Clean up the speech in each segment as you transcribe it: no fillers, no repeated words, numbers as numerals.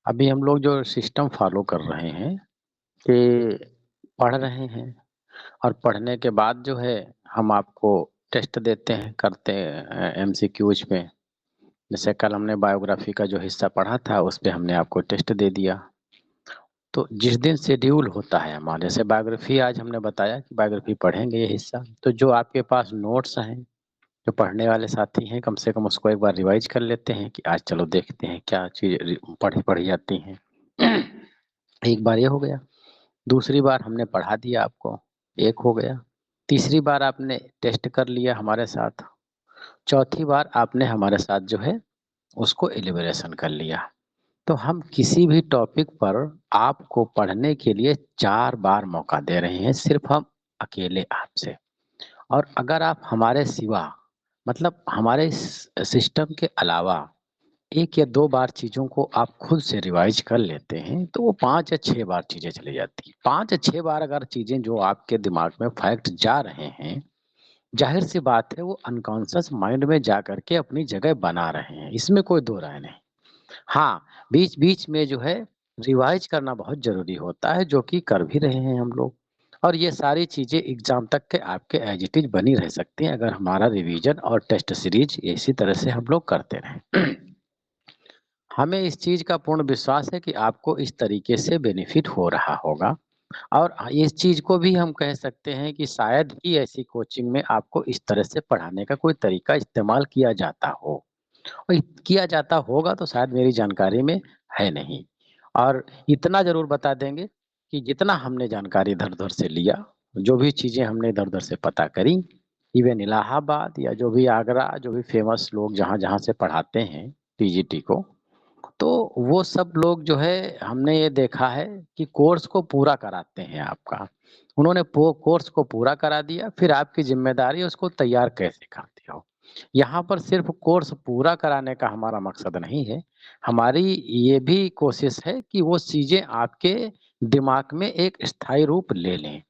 अभी हम लोग जो सिस्टम फॉलो कर रहे हैं कि पढ़ रहे हैं और पढ़ने के बाद जो है हम आपको टेस्ट देते हैं, करते हैं एमसीक्यूज में। जैसे कल हमने बायोग्राफी का जो हिस्सा पढ़ा था उस पे हमने आपको टेस्ट दे दिया। तो जिस दिन शेड्यूल होता है हमारे, जैसे बायोग्राफी आज हमने बताया कि बायोग्राफी पढ़ेंगे ये हिस्सा, तो जो आपके पास नोट्स हैं, जो पढ़ने वाले साथी हैं, कम से कम उसको एक बार रिवाइज कर लेते हैं कि आज चलो देखते हैं क्या चीज़ पढ़ी पढ़ी जाती हैं। एक बार ये हो गया। दूसरी बार हमने पढ़ा दिया आपको, एक हो गया। तीसरी बार आपने टेस्ट कर लिया हमारे साथ। चौथी बार आपने हमारे साथ जो है उसको एलिब्रेशन कर लिया। तो हम किसी भी टॉपिक पर आपको पढ़ने के लिए 4 बार मौका दे रहे हैं, सिर्फ हम अकेले आपसे। और अगर आप हमारे सिवा, मतलब हमारे सिस्टम के अलावा 1 या 2 बार चीज़ों को आप खुद से रिवाइज कर लेते हैं, तो वो 5 या 6 बार चीज़ें चली जाती हैं। 5 या 6 बार अगर चीज़ें जो आपके दिमाग में फैक्ट जा रहे हैं, ज़ाहिर-सी बात है वो अनकॉन्शियस माइंड में जा कर के अपनी जगह बना रहे हैं, इसमें कोई दो राय नहीं। हाँ, बीच-बीच में जो है रिवाइज करना बहुत ज़रूरी होता है, जो कि कर भी रहे हैं हम लोग। और ये सारी चीज़ें एग्ज़ाम तक के आपके एज़ इट इज़ बनी रह सकती हैं, अगर हमारा रिवीजन और टेस्ट सीरीज़ इसी तरह से हम लोग करते रहें। हमें इस चीज़ का पूर्ण विश्वास है कि आपको इस तरीके से बेनिफिट हो रहा होगा। और इस चीज़ को भी हम कह सकते हैं कि शायद ही ऐसी कोचिंग में आपको इस तरह से पढ़ाने का कोई तरीका इस्तेमाल किया जाता हो। और किया जाता होगा तो शायद मेरी जानकारी में है नहीं। और इतना ज़रूर बता देंगे कि जितना हमने जानकारी इधर-उधर से लिया, जो भी चीज़ें हमने इधर-उधर से पता करी, इवन इलाहाबाद या जो भी आगरा, जो भी फेमस लोग जहाँ-जहाँ से पढ़ाते हैं टीजीटी को, तो वो सब लोग जो है हमने ये देखा है कि कोर्स को पूरा कराते हैं आपका। उन्होंने पो कोर्स को पूरा करा दिया, फिर आपकी ज़िम्मेदारी है उसको तैयार कैसे करते हो। यहाँ पर सिर्फ़ कोर्स पूरा कराने का हमारा मकसद नहीं है, हमारी ये भी कोशिश है कि वो चीज़ें आपके दिमाग में एक स्थायी रूप ले लें।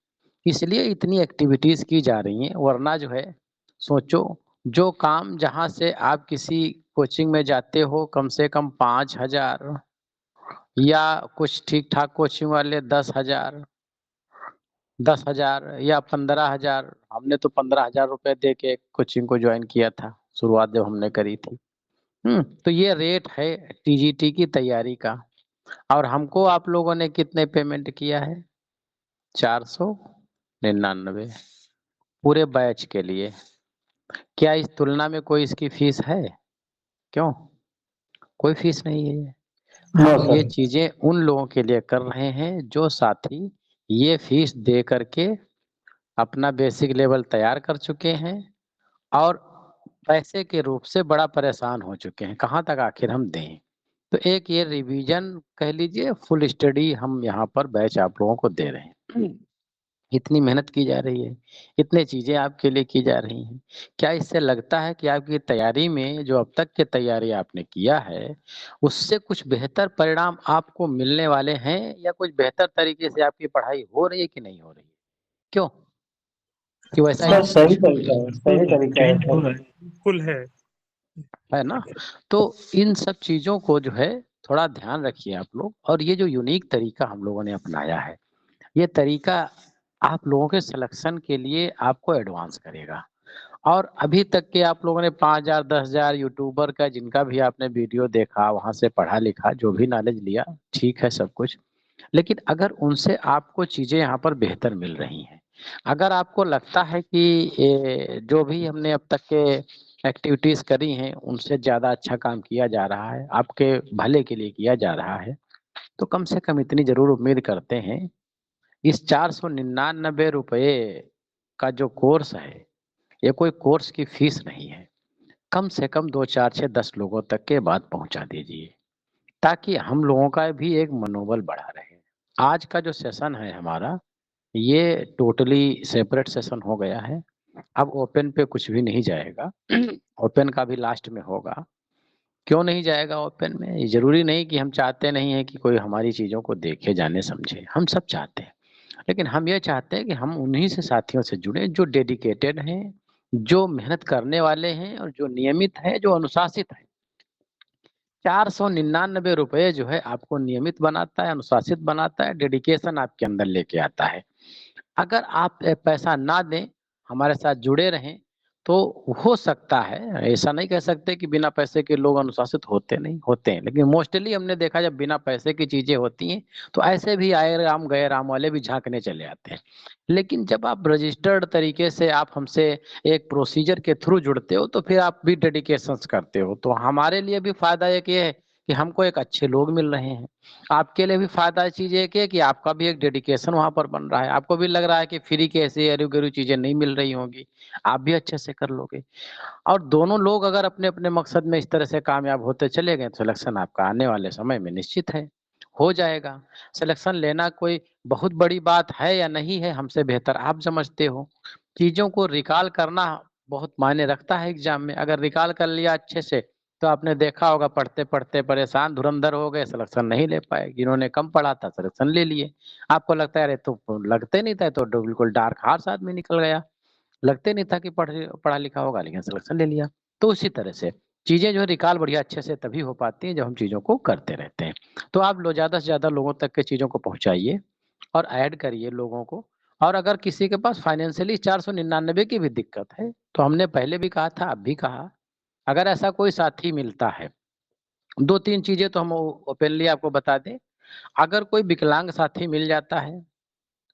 इसलिए इतनी एक्टिविटीज़ की जा रही हैं, वरना जो है सोचो, जो काम जहाँ से आप किसी कोचिंग में जाते हो कम से कम 5,000 या कुछ ठीक-ठाक कोचिंग वाले 10,000, 10,000 या 15,000, हमने तो 15,000 रुपए दे के कोचिंग को जॉइन किया था, शुरुआत जब हमने करी थी। तो ये रेट है टीजीटी की तैयारी का। और हमको आप लोगों ने कितने पेमेंट किया है? 499 पूरे बैच के लिए। क्या इस तुलना में कोई इसकी फीस है? क्यों? कोई फीस नहीं है ये। नो हम ये सर। चीज़ें उन लोगों के लिए कर रहे हैं जो साथी ये फीस दे कर के अपना बेसिक लेवल तैयार कर चुके हैं और पैसे के रूप से बड़ा परेशान हो चुके हैं, कहाँ तक आखिर हम दें? तो एक ये रिवीजन कह लीजिए, फुल स्टडी हम यहाँ पर बैच आप लोगों को दे रहे हैं। इतनी मेहनत की जा रही है, इतनी चीज़ें आपके लिए की जा रही हैं। क्या इससे लगता है कि आपकी तैयारी में जो अब तक की तैयारी आपने किया है, उससे कुछ बेहतर परिणाम आपको मिलने वाले हैं या कुछ बेहतर तरीके से आपकी पढ़ाई हो रही है कि नहीं हो रही है? क्यों? कि वैसा ही सर सब सही कुछ तरीका है, फुल सही तरीका है चेंज हो सर। रहा है, फुल है। है ना? तो इन सब चीज़ों को जो है थोड़ा ध्यान रखिए आप लोग, और ये जो यूनिक तरीका हम लोगों ने अपनाया है, ये तरीका आप लोगों के सिलेक्शन के लिए आपको एडवांस करेगा। और अभी तक के आप लोगों ने 5,000 10,000 यूट्यूबर का जिनका भी आपने वीडियो देखा, वहाँ से पढ़ा लिखा, जो भी नॉलेज लिया, ठीक है सब कुछ। लेकिन अगर उनसे आपको चीज़ें यहाँ पर बेहतर मिल रही हैं, अगर आपको लगता है कि जो भी हमने अब तक के एक्टिविटीज़ करी हैं, उनसे ज़्यादा अच्छा काम किया जा रहा है, आपके भले के लिए किया जा रहा है, तो कम से कम इतनी ज़रूर उम्मीद करते हैं, इस 499 रुपए का जो कोर्स है, ये कोई कोर्स की फीस नहीं है। कम से कम 2, 4, 6, 10 लोगों तक के बात पहुँचा दीजिए, ताकि हम लोगों का भी एक मनोबल बढ़ा रहे। आज का जो सेशन है हमारा, ये टोटली सेपरेट सेशन हो गया है। अब ओपन पे कुछ भी नहीं जाएगा। ओपन का भी लास्ट में होगा। क्यों नहीं जाएगा ओपन में? ये ज़रूरी नहीं कि हम चाहते नहीं हैं कि कोई हमारी चीज़ों को देखे, जाने, समझे। हम सब चाहते हैं। लेकिन हम ये चाहते हैं कि हम उन्हीं से साथियों से जुड़े जो डेडिकेटेड हैं, जो मेहनत करने वाले हैं और जो नियमित हैं, जो अनुशासित हैं। 499 रुपए जो है आपको नियमित बनाता है, अनुशासित बनाता है, डेडिकेशन आपके अंदर लेके आता है। अगर आप पैसा ना दें, हमारे साथ जुड़े रहें, तो हो सकता है, ऐसा नहीं कह सकते कि बिना पैसे के लोग अनुशासित होते नहीं, होते हैं। लेकिन मोस्टली हमने देखा जब बिना पैसे की चीज़ें होती हैं, तो ऐसे भी आए राम गए राम वाले भी झाँकने चले आते हैं। लेकिन जब आप रजिस्टर्ड तरीके से आप हमसे एक प्रोसीजर के थ्रू जुड़ते हो, तो फिर आप भी डेडिकेशंस करते हो। तो हमारे लिए भी फ़ायदा एक ये है कि हमको एक अच्छे लोग मिल रहे हैं। आपके लिए भी फ़ायदा चीज़ एक है कि आपका भी एक डेडिकेशन वहाँ पर बन रहा है। आपको भी लग रहा है कि फ्री के ऐसे अरू-गरू चीज़ें नहीं मिल रही होंगी, आप भी अच्छे से कर लोगे। और दोनों लोग अगर अपने-अपने मकसद में इस तरह से कामयाब होते चले गए, तो सिलेक्शन आपका आने वाले समय में निश्चित है, हो जाएगा। सिलेक्शन लेना कोई बहुत बड़ी बात है या नहीं है, हमसे बेहतर आप समझते हो। चीज़ों को रिकॉल करना बहुत मायने रखता है एग्ज़ाम में। अगर रिकॉल कर लिया अच्छे से, तो आपने देखा होगा पढ़ते-पढ़ते परेशान धुरंधर हो गए, सिलेक्शन नहीं ले पाए। जिन्होंने कम पढ़ा था, सिलेक्शन ले लिए। आपको लगता है अरे तो लगते नहीं था, तो बिल्कुल डार्क हॉर्स आदमी निकल गया। लगते नहीं था कि पढ़ा लिखा होगा, लेकिन सिलेक्शन ले लिया। तो उसी तरह से चीज़ें जो है रिकॉल बढ़िया अच्छे से तभी हो पाती हैं जब हम चीज़ों को करते रहते हैं। तो आप लो ज़्यादा से ज़्यादा लोगों तक के चीज़ों को पहुँचाइए और ऐड करिए लोगों को। और अगर किसी के पास फाइनेंशियली 499 की भी दिक्कत है, तो हमने पहले भी कहा था, अब भी कहा, अगर ऐसा कोई साथी मिलता है, 2-3 चीज़ें तो हम ओपनली आपको बता दें। अगर कोई विकलांग साथी मिल जाता है,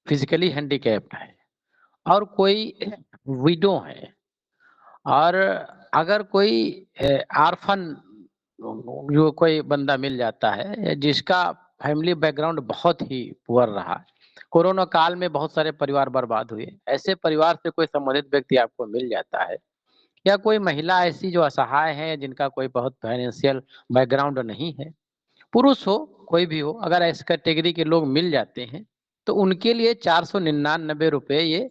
फिज़िकली हैंडिकैप्ड है और कोई विडो है, और अगर कोई ऑर्फन जो कोई बंदा मिल जाता है जिसका फैमिली बैकग्राउंड बहुत ही पुअर रहा, कोरोना काल में बहुत सारे परिवार बर्बाद हुए, ऐसे परिवार से कोई संबंधित व्यक्ति आपको मिल जाता है, या कोई महिला ऐसी जो असहाय है, जिनका कोई बहुत फाइनेंशियल बैकग्राउंड नहीं है, पुरुष हो, कोई भी हो, अगर इस कैटेगरी के लोग मिल जाते हैं, तो उनके लिए 499 रुपए ये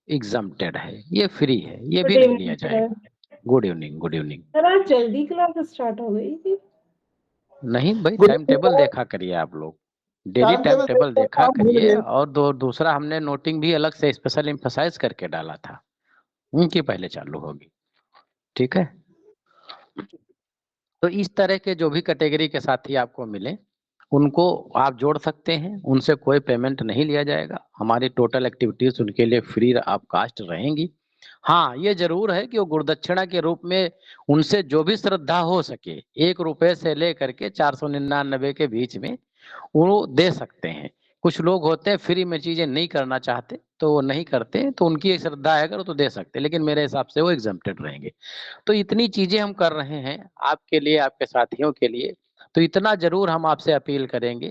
एग्जम्प्टेड है, ये फ्री है, ये गुड भी नहीं लिया इवनिंग सर। जाएगा। Good evening, good evening. Sir आज जल्दी क्लास स्टार्ट हो गई थी। नहीं भाई, good time evening table sir. देखा करिए आप लोग, daily time time table table sir देखा आप भूल करिए। गए। और दूसरा हमने नोटिंग भी अलग से स्पेशल एम्फसाइज करके डाला था, उनकी पहले चालू होगी, ठीक है? तो इस तरह के जो भी कैटेगरी के साथी आपको मिले, उनको आप जोड़ सकते हैं, उनसे कोई पेमेंट नहीं लिया जाएगा। हमारी टोटल एक्टिविटीज़ उनके लिए फ्री ऑफ कॉस्ट रहेंगी। हाँ, ये ज़रूर है कि वो गुरुदक्षिणा के रूप में उनसे जो भी श्रद्धा हो सके, ₹1 से लेकर के 499 के बीच में वो दे सकते हैं। कुछ लोग होते हैं फ्री में चीज़ें नहीं करना चाहते, तो वो नहीं करते, तो उनकी एक श्रद्धा है अगर, वो तो दे सकते हैं, लेकिन मेरे हिसाब से वो एग्ज़म्प्टेड रहेंगे। तो इतनी चीज़ें हम कर रहे हैं आपके लिए, आपके साथियों के लिए, तो इतना ज़रूर हम आपसे अपील करेंगे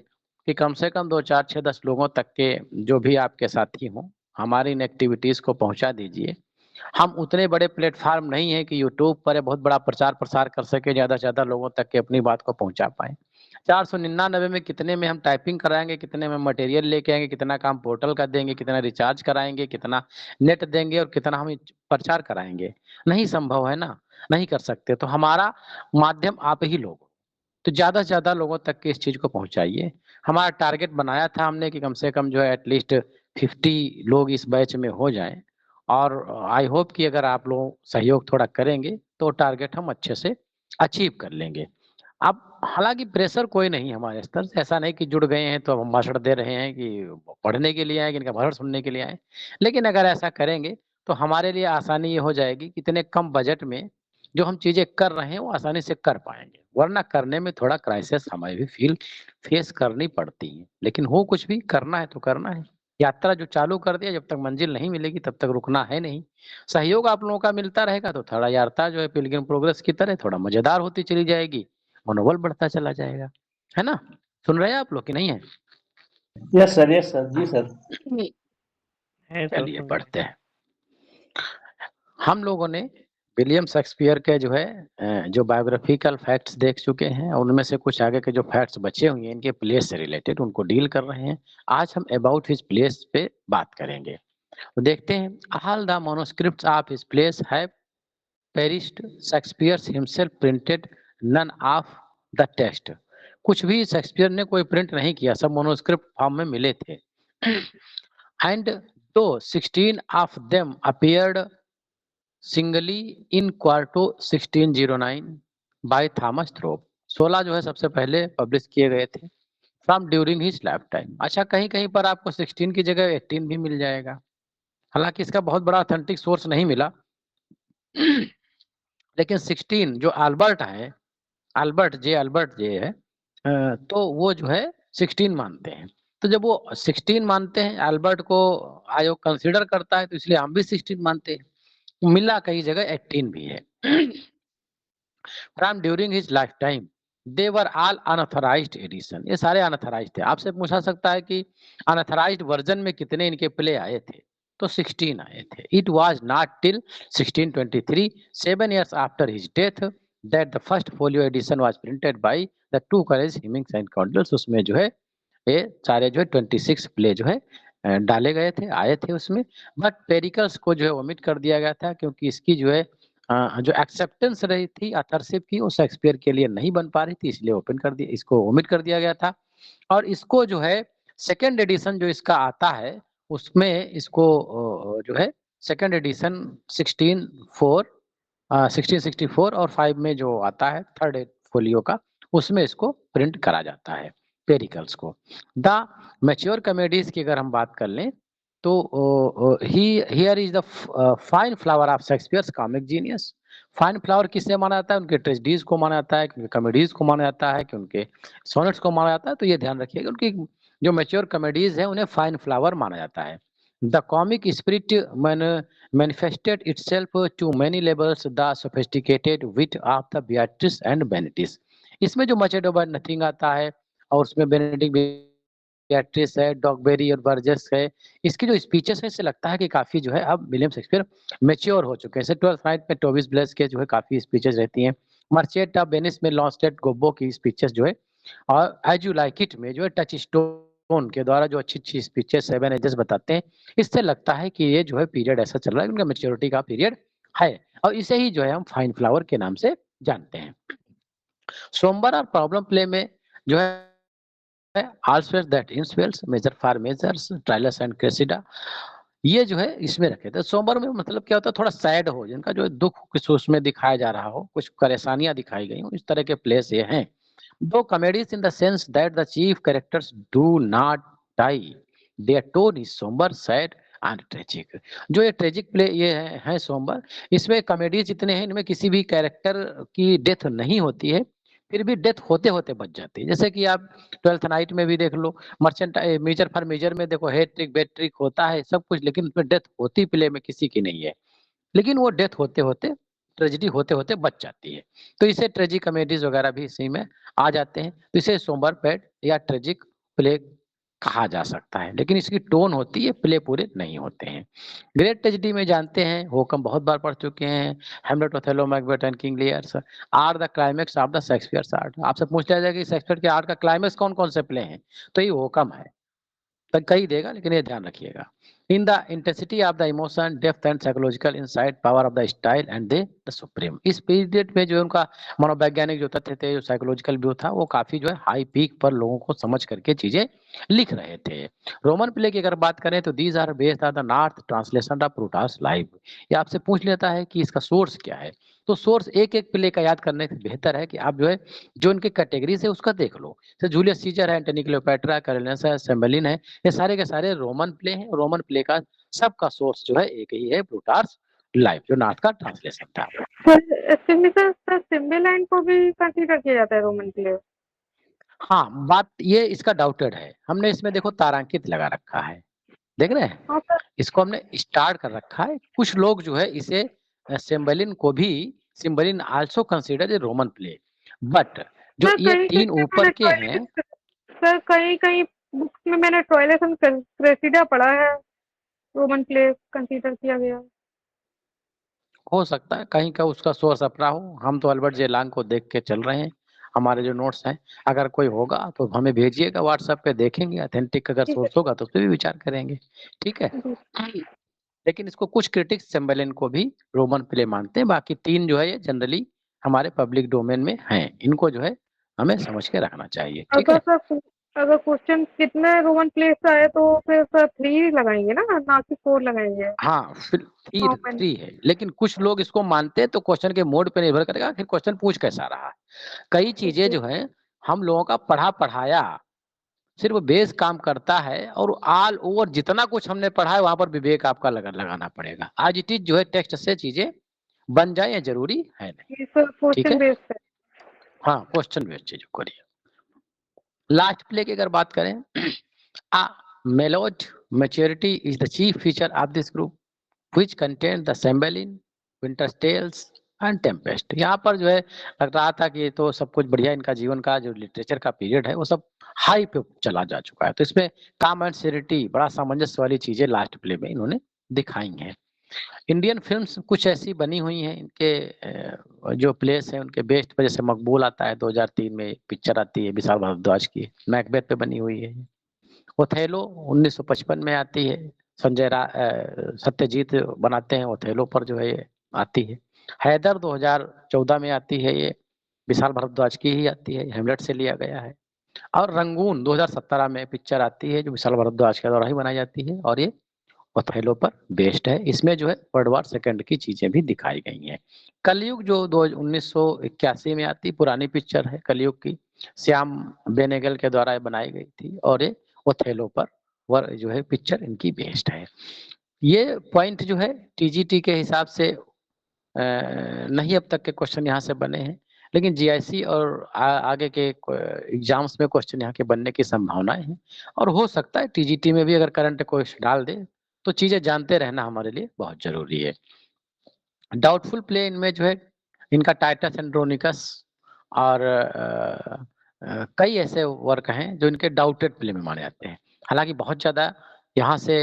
कि कम से कम 2, 4, 6, 10 लोगों तक के जो भी आपके साथी हों, हमारी इन एक्टिविटीज़ को पहुँचा दीजिए। हम उतने बड़े प्लेटफ़ॉर्म नहीं हैं कि यूट्यूब पर बहुत बड़ा प्रचार-प्रसार कर सकें, ज़्यादा से ज़्यादा लोगों तक के अपनी बात को पहुँचा पाएँ। 499 में कितने में हम टाइपिंग कराएँगे, कितने में मटेरियल लेके आएँगे, कितना काम पोर्टल का देंगे, कितना रिचार्ज कराएँगे, कितना नेट देंगे और कितना हम प्रचार कराएँगे? नहीं संभव है ना, नहीं कर सकते। तो हमारा माध्यम आप ही लोग हो। तो ज़्यादा से ज़्यादा लोगों तक के इस चीज़ को पहुँचाइए। हमारा टारगेट बनाया था हमने कि कम से कम जो है एटलीस्ट 50 लोग इस बैच में हो जाएँ, और आई होप कि अगर आप लोग सहयोग थोड़ा करेंगे, तो टारगेट हम अच्छे से अचीव कर लेंगे। अब हालाँकि प्रेशर कोई नहीं है हमारे स्तर से, ऐसा नहीं कि जुड़ गए हैं तो अब हम भाषण दे रहे हैं कि पढ़ने के लिए आए, कि इनका भाषण सुनने के लिए आए। लेकिन अगर ऐसा करेंगे, तो हमारे लिए आसानी ये हो जाएगी कि इतने कम बजट में जो हम चीज़ें कर रहे हैं, वो आसानी से कर पाएँगे। वरना करने में थोड़ा क्राइसिस हमें भी फेस करनी पड़ती है। लेकिन हो कुछ भी, करना है तो करना है। यात्रा जो चालू कर दिया, जब तक मंजिल नहीं मिलेगी तब तक रुकना है नहीं। सहयोग आप लोगों का मिलता रहेगा, तो थोड़ा यात्रा जो है पिलग्रिम प्रोग्रेस की तरह थोड़ा मज़ेदार होती चली जाएगी, मनोबल बढ़ता चला जाएगा। है ना? सुन रहे हैं आप लोग कि नहीं है? यस सर, जी सर। है सर चलिए सुन रहे पढ़ते हैं। हम लोगों ने विलियम शेक्सपियर के जो है जो बायोग्राफिकल फैक्ट्स देख चुके हैं, उनमें से कुछ आगे के जो फैक्ट्स बचे हुए हैं इनके प्लेस से रिलेटेड, उनको डील कर रहे हैं। आज हम अबाउट हिज प्लेस पे बात करेंगे। तो देखते हैं, all the manuscripts of his plays have perished, Shakespeare himself printed none of the text. कुछ भी शेक्सपियर ने कोई प्रिंट नहीं किया, सब मैन्युस्क्रिप्ट फॉर्म में मिले थे। एंड दो 16 of them appeared singly in quarto 1609 by Thomas Thorpe. 16 जो है सबसे पहले पब्लिश किए गए थे from during his life time. अच्छा, कहीं कहीं पर आपको 16 की जगह 18 भी मिल जाएगा, हालांकि इसका बहुत बड़ा ऑथेंटिक सोर्स नहीं मिला। लेकिन 16 जो अल्बर्ट जे है, तो वो जो है 16 मानते हैं। तो जब वो 16 मानते हैं, अल्बर्ट को आयोग कंसीडर करता है, तो इसलिए हम भी 16 मानते हैं। मिला कई जगह 18 भी है। From during his life time they were all unauthorised edition, ये सारे अनऑथराइज्ड थे। आपसे पूछा सकता है कि अनऑथराइज्ड वर्जन में कितने इनके प्ले आए थे, तो 16 आए थे। It was not till 1623, 7 years after his death, that the first folio edition was printed by the two courage Heminges and Condells. उसमें जो है ये सारे जो है 26 प्ले जो है डाले गए थे, आए थे उसमें। बट पेरिकल्स को जो है ओमिट कर दिया गया था, क्योंकि इसकी जो है जो एक्सेप्टेंस रही थी ऑथरशिप की, वो शेक्सपियर के लिए नहीं बन पा रही थी, इसलिए इसको ओमिट कर दिया गया था। और इसको जो है सेकेंड एडिशन जो इसका आता है, उसमें इसको जो है सेकेंड एडिशन 1664 और 5 में जो आता है थर्ड फोलियो का, उसमें इसको प्रिंट करा जाता है पेरिकल्स को। द मैच्योर कॉमेडीज की अगर हम बात कर लें, तो here is the fine flower of Shakespeare's comic genius. Fine flower किससे माना जाता है? उनके ट्रेजेडीज को माना जाता है, उनके कॉमेडीज को माना जाता है, कि उनके सोनेट्स को माना जाता है। तो ये ध्यान रखिएगा, उनकी जो मैच्योर कॉमेडीज है उन्हें फाइन फ्लावर माना जाता है। The comic spirit manifested itself to many levels, the sophisticated wit of the Beatrice and Benedict। इसमें जो मचेड ओवर नथिंग आता है, और उसमें बेनेडिक्ट बेatrice है, डॉगबेरी और बर्जेस है, इसकी जो स्पीचेस है, इससे लगता है कि काफी जो है अब विलियम शेक्सपियर मैच्योर हो चुके हैं। जैसे 12th नाइट में टोबिस ब्लेस के जो है काफी स्पीचेस रहती हैं। मर्चेंट ऑफ वेनिस में लॉन्स्टेड गोबो की स्पीचेस जो है, और एज यू लाइक इट में जो है टच स्टोन के द्वारा जो अच्छी अच्छी स्पीचेस 7 एजेस बताते हैं, इससे लगता है कि ये जो है पीरियड ऐसा चल रहा है, उनका मेच्योरिटी का पीरियड है, और इसे ही जो है हम फाइन फ्लावर के नाम से जानते हैं। सोमवार और प्रॉब्लम प्ले में जो है All's Well that Ends Well Measure for Measures Troilus and Cressida, ये जो है इसमें रखे थे। सोमवार में मतलब क्या होता है, थोड़ा सैड हो, जिनका जो दुख कुछ उसमें दिखाया जा रहा हो, कुछ परेशानियां दिखाई गई हो, इस तरह के प्लेस ये हैं। Though comedies in the sense that the chief characters do not die, their tone is sombre sad and tragic. जो ये ट्रेजिक प्ले ये है सोमबर, इसमें कॉमेडीज जितने हैं, इनमें किसी भी कैरेक्टर की डेथ नहीं होती है, फिर भी डेथ होते होते बच जाती है। जैसे कि आप 12th नाइट में भी देख लो, मर्चेंट मेजर फॉर मेजर में देखो, हेड ट्रिक बेड ट्रिक होता है सब कुछ, लेकिन उसमें डेथ होती प्ले में किसी की नहीं है, लेकिन वो डेथ होते होते, ट्रेजिडी होते होते बच जाती है। तो इसे ट्रेजिक कॉमेडीज वगैरह भी इसी में आ जाते हैं। तो इसे सोमबर पैड या ट्रेजिक प्ले कहा जा सकता है, लेकिन इसकी टोन होती है, प्ले पूरे नहीं होते हैं। ग्रेट ट्रेजिडी में जानते हैं, होकम बहुत बार पढ़ चुके हैं, Hamlet, Othello, Macbeth and King Lears are the climax of the Shakespeare's art. आपसे पूछ लिया जाए कि शेक्सपियर के आर्ट का क्लाइमेक्स कौन कौन से प्ले हैं, तो ये होकम है, तक कही देगा, लेकिन ये ध्यान रखिएगा। In the intensity of the emotion, depth and psychological insight, power of the style and the supreme. इस पीरियड में जो उनका मनोवैज्ञानिक जो तथ्य थे, जो साइकोलॉजिकल व्यू था, वो काफी जो है हाई पीक पर लोगों को समझ करके चीजें लिख रहे थे। रोमन प्ले की अगर बात करें, तो these are based on the North translation of Plutarch life. ये आपसे पूछ लेता है कि इसका सोर्स क्या है, तो सोर्स एक एक प्ले का याद करने से बेहतर है कि आप जो है जो इनके कैटेगरीज है उसका देख लो। जैसे जूलियस सीजर है, एंटनी क्लियोपैट्रा, कैरोलिनस है, सेम्बलिन है, ये सारे के सारे रोमन प्ले हैं। रोमन प्ले का सबका सोर्स जो है एक ही है, प्लूटार्च लाइफ, जो नॉर्थ का ट्रांसलेशन था। सर सिम्बेलैंड को भी कंसीडर किया जाता है रोमन प्ले? हाँ, बात ये इसका डाउटेड है, हमने इसमें देखो तारांकित लगा रखा है, देख रहे हैं, हाँ सर। इसको हमने स्टार कर रखा है। कुछ लोग जो है इसे सिम्बलिन को भी, Cymbeline also consider a Roman play, but जो सर ये कहीं तीन कहीं ऊपर के मैंने हैं, सर कहीं कहीं बुक्स में मैंने ट्रायलस एंड क्रेसिडा पढ़ा है, रोमन प्ले कंसीडर किया गया। हो सकता है कहीं का उसका सोर्स अपना हो। हम तो अल्बर्ट जे लांग को देख के चल रहे हैं, हमारे जो नोट्स हैं, अगर कोई होगा तो हमें भेजिएगा व्हाट्सएप पे, देखेंगे ऑथेंटिक अगर ठीक है सोर्स होगा तो उस पर भी विचार करेंगे, ठीक है। जी। लेकिन इसको कुछ क्रिटिक्स सिम्बलिन को भी रोमन प्ले मानते हैं, बाकी तीन जो है ये जनरली हमारे पब्लिक डोमेन में हैं, इनको जो है हमें समझ के रखना चाहिए, ठीक अगर है। सर अगर क्वेश्चन कितने रोमन प्लेस का है तो फिर सर 3 लगाएंगे ना कि 4 लगाएंगे। हाँ, फिर हाउ थ्री मेनी? थ्री है, लेकिन कुछ लोग इसको मानते हैं तो क्वेश्चन के मोड पे निर्भर करेगा फिर क्वेश्चन पूछ कैसा रहा। कई चीजें ओके। जो है हम लोगों का पढ़ाया सिर्फ बेस काम करता है, और ऑल ओवर जितना कुछ हमने पढ़ा है वहां पर विवेक आपका लगाना पड़ेगा। आज इट इज जो है टेक्स्ट से चीजें बन जाए ये जरूरी है नहीं। ये सर ठीक क्वेश्चन है, बेस्ड है। हाँ क्वेश्चन बेस्ड चीजों करिए। लास्ट प्ले की अगर बात करें, a mellowed maturity is the chief feature of this group which contain the Cymbeline, Winter's Tales and Tempest। यहाँ पर जो है लग रहा था कि ये तो सब कुछ बढ़िया, इनका जीवन का जो लिटरेचर का पीरियड है वो सब हाई पे चला जा चुका है। तो इसमें काम एंड सीरिटी बड़ा सामंजस्य वाली चीजें लास्ट प्ले में इन्होंने दिखाई हैं। इंडियन फिल्म्स कुछ ऐसी बनी हुई हैं, इनके जो प्लेस हैं उनके बेस्ट पर, जैसे मकबूल आता है 2003 में, पिक्चर आती है विशाल भारद्वाज की, मैकबेथ पे बनी हुई है। ओथेलो 1955 में आती है, सत्यजीत बनाते हैं ओथेलो पर जो है ये आती है। हैदर 2014 में आती है, ये विशाल भारद्वाज की ही आती है, हेमलेट से लिया गया है। और रंगून 2017 में पिक्चर आती है जो विशाल भारद्वाज के द्वारा ही बनाई जाती है, और ये ओथेलो पर बेस्ड है। इसमें जो है वर्ल्ड वॉर सेकंड की चीजें भी दिखाई गई हैं। कलयुग जो 1981 में आती पुरानी पिक्चर है कलयुग की, श्याम बेनेगल के द्वारा बनाई गई थी, और ये ओथेलो पर जो है पिक्चर इनकी बेस्ड है। ये पॉइंट जो है टीजीटी के हिसाब से नहीं अब तक के क्वेश्चन यहाँ से बने हैं, लेकिन जीआईसी और आगे के एग्जाम्स में क्वेश्चन यहाँ के बनने की संभावनाएं हैं। और हो सकता है टीजीटी में भी अगर करंट क्वेश्चन डाल दे तो चीजें जानते रहना हमारे लिए बहुत जरूरी है। डाउटफुल प्ले इनमें जो है इनका टाइटस एंड्रोनिकस और कई ऐसे वर्क हैं जो इनके डाउटेड प्ले में माने जाते हैं। हालांकि बहुत ज्यादा यहाँ से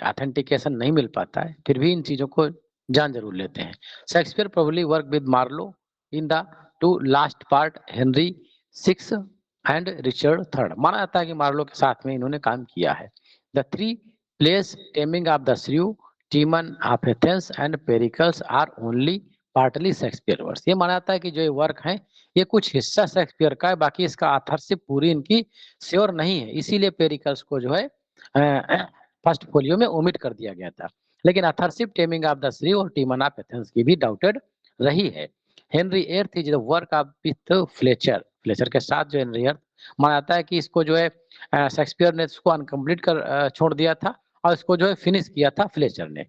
ऑथेंटिकेशन नहीं मिल पाता है, फिर भी इन चीजों को जान जरूर लेते हैं। Shakespeare probably work with Marlowe in the two last part, Henry six and Richard third. माना जाता है कि मार्लो के साथ में इन्होंने काम किया है। The three plays Taming of the Shrew, Timon of Athens and Pericles are only partly Shakespeare works. ये माना जाता है कि जो ये वर्क है ये कुछ हिस्सा शेक्सपियर का है, बाकी इसका ऑथरशिप पूरी इनकी श्योर नहीं है, इसीलिए पेरिकल्स को जो है फर्स्ट फोलियो में ओमिट कर दिया गया था। लेकिन authorship Taming of the Shrew और टीमन ऑफ एथेंस की भी डाउटेड रही है। Henry eighth is the work of with Fletcher, Fletcher के साथ जो हेनरी एर्थ माना जाता है कि इसको जो है शेक्सपियर ने इसको अनकम्प्लीट कर छोड़ दिया था, और इसको जो है फिनिश किया था फ्लेचर ने।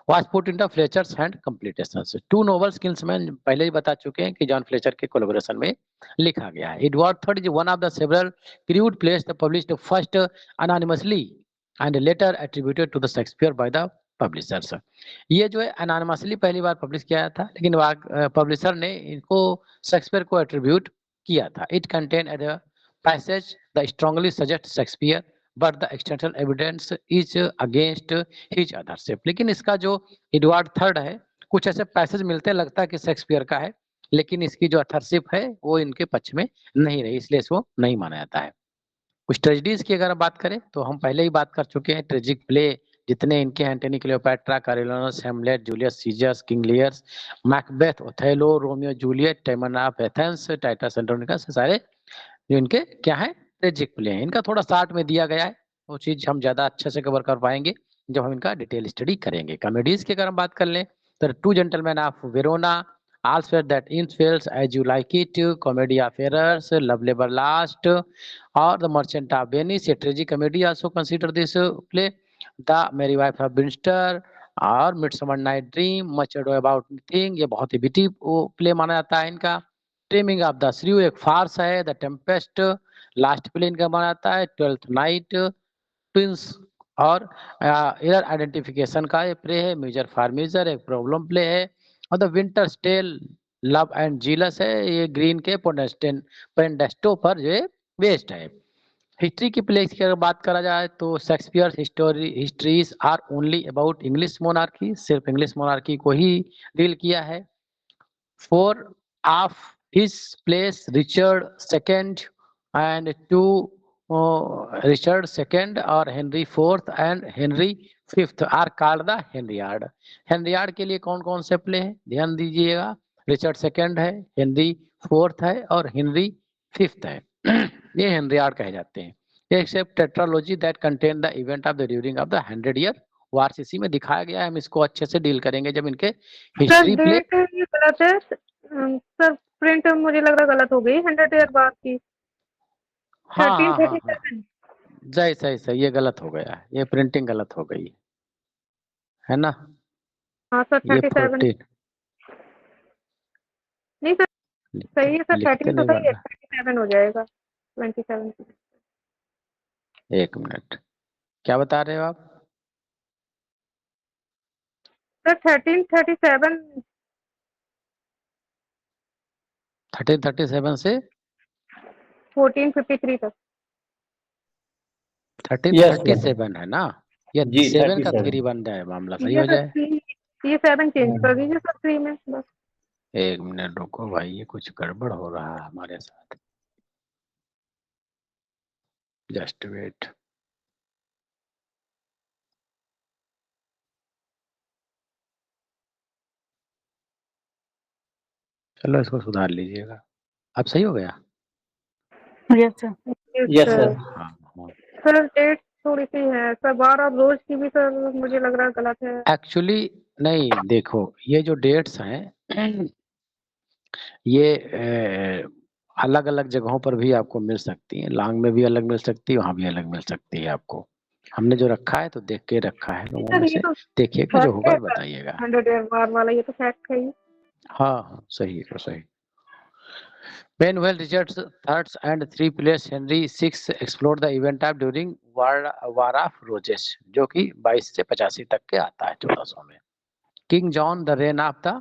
was put into Fletcher's hand completions। Two नोवेल्स किंग्समैन पहले ही बता चुके हैं कि जॉन फ्लेचर के कोलैबोरेशन में लिखा गया है। Edward third is one of the several crude plays published first anonymously and later attributed to the Shakespeare by the publishers. ये जो है अनोनिमसली पहली बार पब्लिश किया था, लेकिन पब्लिशर ने इनको शेक्सपियर को एट्रीब्यूट किया था। It contain as a passage the strongly suggest Shakespeare but the external evidence is against his authorship. लेकिन इसका जो एडवर्ड थर्ड है कुछ ऐसे पैसेज मिलते हैं लगता है कि शेक्सपियर का है, लेकिन इसकी जो अथरशिप है वो इनके पक्ष में नहीं रही, इसलिए इसको नहीं माना जाता है। कुछ ट्रेजिडीज की अगर बात करें तो हम पहले ही बात कर चुके हैं। ट्रेजिक प्ले जितने इनके Antony Cleopatra, Coriolanus, Hamlet, Julius Caesar, King Lears, Macbeth, Othello, Romeo Juliet, Timon of Athens, Titus Andronicus, सारे जो इनके क्या है ट्रेजिक प्ले हैं। इनका थोड़ा शार्ट में दिया गया है, वो चीज हम ज्यादा अच्छे से कवर कर पाएंगे जब हम इनका डिटेल स्टडी करेंगे। कॉमेडीज की अगर हम बात कर लें तो Two Gentlemen of Verona, All Swear That Ink Fails, As You Like It, Comedy of Errors, Love Labor Last, or The Merchant of Venice, a tragicomedy also consider this play, The Merry Wife of Windsor और Midsummer Night Dream, Much Ado About Nothing, ये बहुत ही बिटी play माना जाता है इनका। Training of the श्रीव एक फार्स है। द टेम्पेस्ट लास्ट प्ले इनका माना जाता है। ट्वेल्थ नाइट, ट्विंस और एरर आइडेंटिफिकेशन का ये प्ले है। मेजर फॉर मेजर एक प्रॉब्लम प्ले है। और the Winter's Tale love and jealous है, ये ग्रीन के पेंडेस्टो पर जो बेस्ड है। हिस्ट्री की प्लेस की अगर बात करा जाए तो Shakespeare histories are only about English monarchy, सिर्फ इंग्लिश मोनार्की को ही डील किया है। 4 of his plays, Richard II and 2 Richard II or Henry IV and Henry V are called the Henriade। हेनरियाड के लिए कौन कौन से प्ले हैं ध्यान दीजिएगा। रिचर्ड सेकंड है, हेनरी फोर्थ है और हेनरी फिफ्थ है। ये हेनरियाड कहे जाते हैं। ये except tetralogy that contain the event of the during of the 100 year wars, इसी में दिखाया गया है। हम इसको अच्छे से डील करेंगे जब इनके सर हिस्ट्री प्ले। डेट ये गलत है सर, प्रिंट मुझे लग रहा गलत हो गई 100 ईयर बाद की। हाँ हाँ हाँ हाँ 1337। सही सही सही, ये गलत हो गया है, ये प्रिंटिंग गलत हो गई है ना। हाँ सर ये 37। 14 नहीं सर लिखते सही है सर, लिखते 13 तो नहीं सही है, बन 37 हो जाएगा 27। रहा। एक मिनट, क्या बता रहे हो आप? सर 1337। 1337 से 1453 तक। यस सर, 1337 है ना, ये जी 7 का 37। 3 बन जाए, मामला सही ये हो सर जाए। ये 7 चेंज कर दीजिए सर 3 में बस। एक मिनट रुको भाई, ये कुछ गड़बड़ हो रहा है हमारे साथ, जस्ट वेट। चलो इसको सुधार लीजिएगा, अब सही हो गया। Yes sir. Yes sir. हाँ हाँ, सर डेट थोड़ी सी है सर, बार अब रोज की भी सर मुझे लग रहा है गलत है। एक्चुअली नहीं, देखो ये जो डेट्स हैं ये अलग अलग जगहों पर भी आपको मिल सकती हैं, लांग में भी अलग मिल सकती है, वहाँ भी अलग मिल सकती है आपको। हमने जो रखा है तो देख के रखा है लोगों सर में ये से, तो देखिएगा जो फैक्ट होगा है तो सर, बताइएगा। 100 ईयर बाद वाला ये तो फैक्ट है ही। हाँ हाँ सही है सही। Meanwhile, Richard's third and three place Henry VI explored the event of during War of Roses, जो कि 22 से 85 तक के आता है 1400 में। King John, the reign of the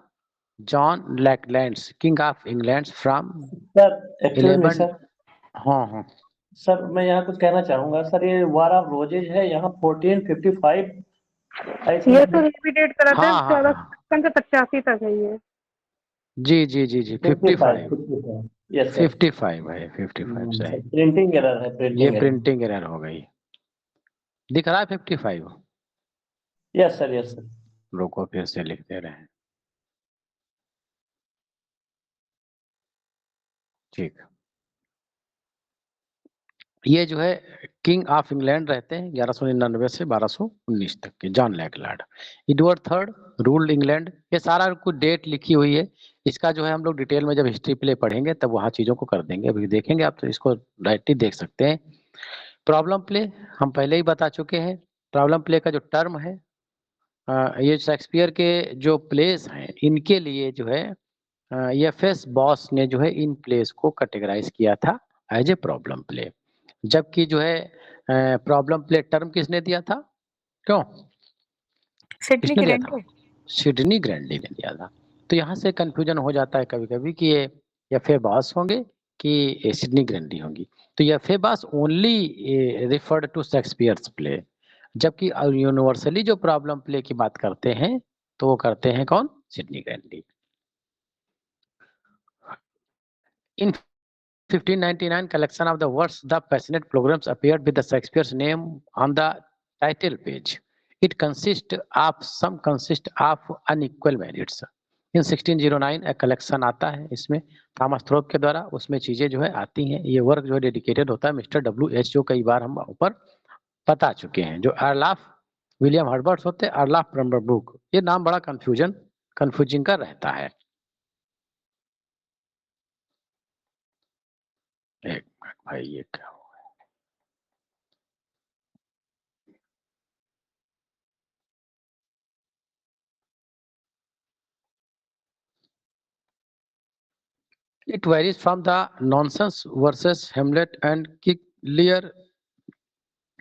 John Lacklands, King of England from sir actually में 11। सर, हाँ हाँ सर मैं यहाँ कुछ कहना चाहूंगा सर, ये वार ऑफ रोजेज है यहाँ 1455 आई ये थिंक। तो ये भी डेट गलत है, हाँ हाँ हाँ 1455 से 85 तक है ये। जी जी जी जी 55। 55 यस सर। 55 है, 55 सर सही। प्रिंटिंग एरर है, ये प्रिंटिंग एरर। प्रिंटिंग एरर हो गई, दिख रहा है 55। Yes sir, yes sir. रुको फिर से लिख दे रहे हैं, ठीक। ये जो है किंग ऑफ इंग्लैंड रहते हैं 1199 से 1219 तक के, John Lackland. Edward third ruled England. ये सारा कुछ डेट लिखी हुई है, इसका जो है हम लोग डिटेल में जब हिस्ट्री प्ले पढ़ेंगे तब वहाँ चीजों को कर देंगे, अभी देखेंगे आप तो इसको डायरेक्टली देख सकते हैं। प्रॉब्लम प्ले हम पहले ही बता चुके हैं। प्रॉब्लम प्ले का जो टर्म है, ये शेक्सपियर के जो प्लेस हैं इनके लिए जो है एफ.एस. बॉस ने जो है इन प्लेस को कैटेगराइज किया था एज ए प्रॉब्लम प्ले। जबकि जो है प्रॉब्लम प्ले टर्म किसने दिया था, क्यों सिडनी किसने दिया था? ग्रैंड। सिडनी ग्रैंडी ने दिया था। तो यहाँ से कंफ्यूजन हो जाता है कभी कभी कि ये एफ.ए. बॉस होंगे कि ये सिडनी ग्रैंडी होंगी। तो F A. Boas only referred to Shakespeare's play, जबकि यूनिवर्सली जो प्रॉब्लम प्ले की बात करते हैं तो वो करते हैं कौन, Sidney Grundy. In 1599 collection of the works The Passionate Pilgrims appeared with the Shakespeare's name on the title page. It consists of unequal merits. In 1609 एक कलेक्शन आता है, इसमें थॉमस थ्रोप के द्वारा, उसमें चीजें जो है आती हैं। ये वर्क जो है डेडिकेटेड होता है मिस्टर W.H., जो कई बार हम ऊपर बता चुके हैं, जो अर्ल ऑफ विलियम हर्बर्ट होते हैं, अर्ल ऑफ पेम्बरबुक। ये नाम बड़ा कंफ्यूजिंग का रहता है। एक मिनट भाई, ये क्या हो? It varies from the nonsense versus Hamlet and clear,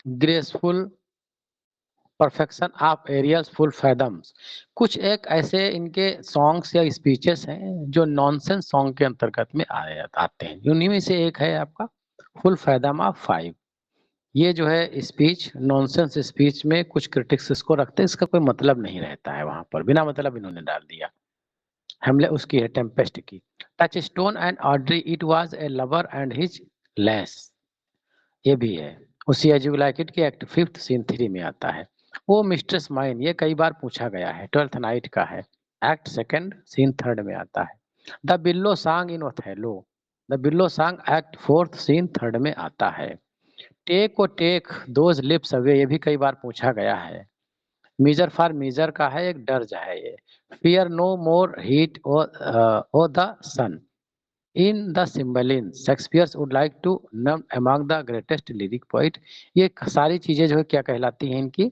graceful perfection of Ariel's full fathoms. कुछ एक ऐसे इनके सॉन्ग्स या स्पीचेस हैं जो नॉनसेंस सॉन्ग के अंतर्गत में आते हैं। उन्हीं में से एक है आपका फुल फैदम ऑफ 5। ये जो है स्पीच नॉनसेंस स्पीच में कुछ क्रिटिक्स इसको रखते हैं, इसका कोई मतलब नहीं रहता है, वहां पर बिना मतलब इन्होंने डाल दिया। हेमलेट उसकी है टेम्पेस्ट की। Touchstone and Audrey it was a lover and his less, ये भी है उसी एज यू लाइक इट की एक्ट 5th सीन 3 में आता है। वो मिस्ट्रेस माइन, ये कई बार पूछा गया है, 12th नाइट का है, एक्ट 2nd सीन 3rd में आता है। The willow song in Othello, the willow song act 4th scene 3rd में आता है। टेक और टेक दोज लिप्स अवे, ये भी कई बार पूछा गया है। मीजर फॉर मीजर का है, एक डर्ज है ये। Fear no more heat o the sun. In the Cymbeline Shakespeare would like to numb among the greatest lyric poet. ये सारी चीजें जो है क्या कहलाती हैं इनकी,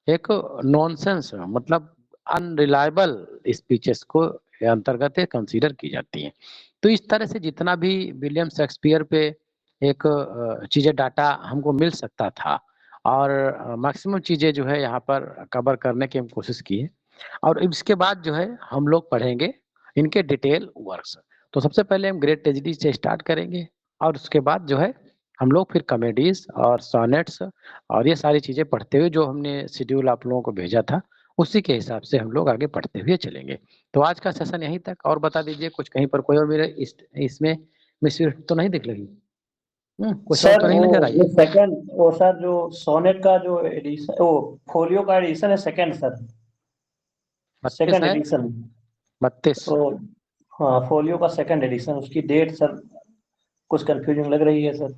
एक नॉनसेंस मतलब अनरिलायबल स्पीचेस को अंतर्गत कंसीडर की जाती हैं। तो इस तरह से जितना भी विलियम शेक्सपियर पे एक चीजें डाटा हमको मिल सकता था और मैक्सिमम चीजें जो है यहाँ पर कवर करने की हम कोशिश की है। और इसके बाद जो है हम लोग पढ़ेंगे इनके डिटेल वर्क्स। तो सबसे पहले हम ग्रेट ट्रेजेडी से स्टार्ट करेंगे और उसके बाद जो है हम लोग फिर कॉमेडीज और सोनेट्स और ये सारी चीजें पढ़ते हुए जो हमने शेड्यूल आप लोगों को भेजा था उसी के हिसाब से हम लोग आगे पढ़ते हुए चलेंगे। तो आज का सेशन यहीं तक। और बता दीजिए कुछ कहीं पर कोई और मेरे इसमें मिसफिट तो नहीं दिख लगी? कुछ और सर तो नहीं वो नजर आई? जो सेकंड, वो सर जो सोनेट का जो एडिशन, वो फोलियो का एडिशन है सेकंड सर, 32 सेकंड है? एडिशन। 32? तो हाँ, फोलियो का सेकंड एडिशन, उसकी डेट सर कुछ कंफ्यूजिंग लग रही है सर।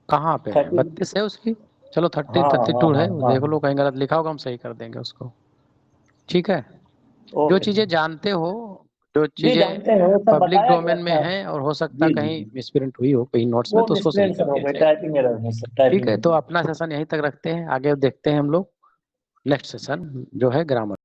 कहाँ पे है? 30। 32 है उसकी? चलो 30 हाँ हाँ 32 हाँ है, वो हाँ। देख लो कहीं गलत लिखा होगा, हम सही कर देंगे उसको। ठीक है। जो ओके चीजें सर। जानते हो, जो जी चीजें जानते हैं, वो सब पब्लिक बताया गया डोमेन में था। है और हो सकता जी जी कहीं जी। मिसप्रिंट हुई हो कहीं नोट्स में, वो तो उसको सही मिसप्रिंट कर सर हो दिया गए, जाएगा। टाइपिंग एरर है सर, ठीक टाइपिंग है, तो एरर। अपना सेशन यहीं तक रखते हैं, आगे देखते हैं हम लोग नेक्स्ट सेशन जो है ग्रामर।